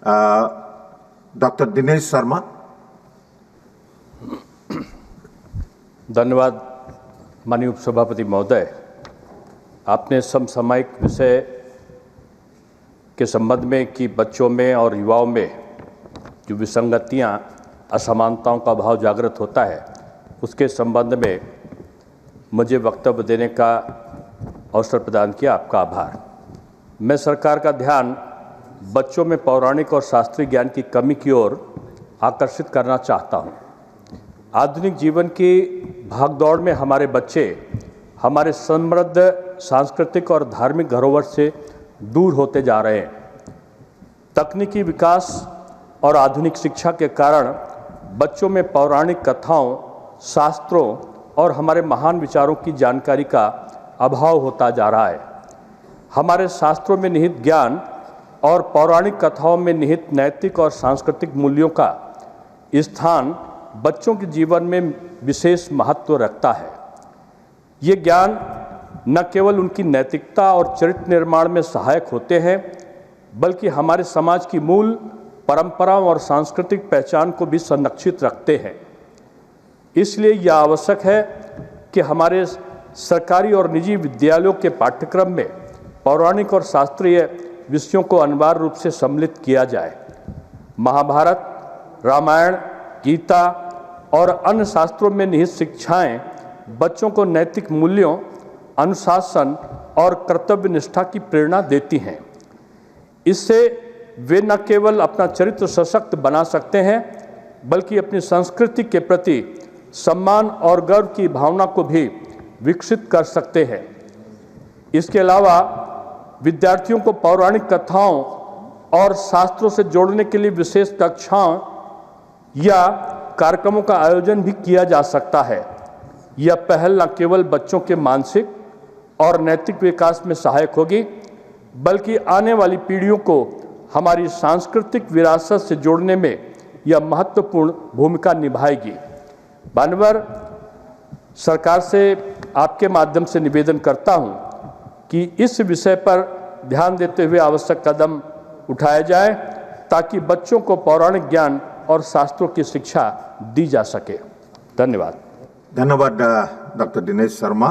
Doctor Dinesh Sharma. धन्यवाद माननीय उपसभापति महोदय। आपने समसामयिक विषय के संबंध में कि बच्चों में और युवाओं में जो विसंगतियां, असमानताओं का भाव जागृत होता है, उसके संबंध में मुझे वक्तव्य देने का अवसर प्रदान किया। आपका आभार। मैं सरकार का ध्यान बच्चों में पौराणिक और शास्त्रीय ज्ञान की कमी की ओर आकर्षित करना चाहता हूँ। आधुनिक जीवन की भागदौड़ में हमारे बच्चे हमारे समृद्ध सांस्कृतिक और धार्मिक धरोहर से दूर होते जा रहे हैं। तकनीकी विकास और आधुनिक शिक्षा के कारण बच्चों में पौराणिक कथाओं, शास्त्रों और हमारे महान विचारों की जानकारी का अभाव होता जा रहा है। हमारे शास्त्रों में निहित ज्ञान और पौराणिक कथाओं में निहित नैतिक और सांस्कृतिक मूल्यों का स्थान बच्चों के जीवन में विशेष महत्व रखता है। ये ज्ञान न केवल उनकी नैतिकता और चरित्र निर्माण में सहायक होते हैं, बल्कि हमारे समाज की मूल परंपराओं और सांस्कृतिक पहचान को भी संरक्षित रखते हैं। इसलिए यह आवश्यक है कि हमारे सरकारी और निजी विद्यालयों के पाठ्यक्रम में पौराणिक और शास्त्रीय विषयों को अनिवार्य रूप से सम्मिलित किया जाए। महाभारत, रामायण, गीता और अन्य शास्त्रों में निहित शिक्षाएं बच्चों को नैतिक मूल्यों, अनुशासन और कर्तव्य निष्ठा की प्रेरणा देती हैं। इससे वे न केवल अपना चरित्र सशक्त बना सकते हैं, बल्कि अपनी संस्कृति के प्रति सम्मान और गर्व की भावना को भी विकसित कर सकते हैं। इसके अलावा विद्यार्थियों को पौराणिक कथाओं और शास्त्रों से जोड़ने के लिए विशेष कक्षाओं या कार्यक्रमों का आयोजन भी किया जा सकता है। यह पहल न केवल बच्चों के मानसिक और नैतिक विकास में सहायक होगी, बल्कि आने वाली पीढ़ियों को हमारी सांस्कृतिक विरासत से जोड़ने में यह महत्वपूर्ण भूमिका निभाएगी। माननीय सरकार से आपके माध्यम से निवेदन करता हूं कि इस विषय पर ध्यान देते हुए आवश्यक कदम उठाया जाए, ताकि बच्चों को पौराणिक ज्ञान और शास्त्रों की शिक्षा दी जा सके। धन्यवाद। धन्यवाद डॉक्टर दिनेश शर्मा।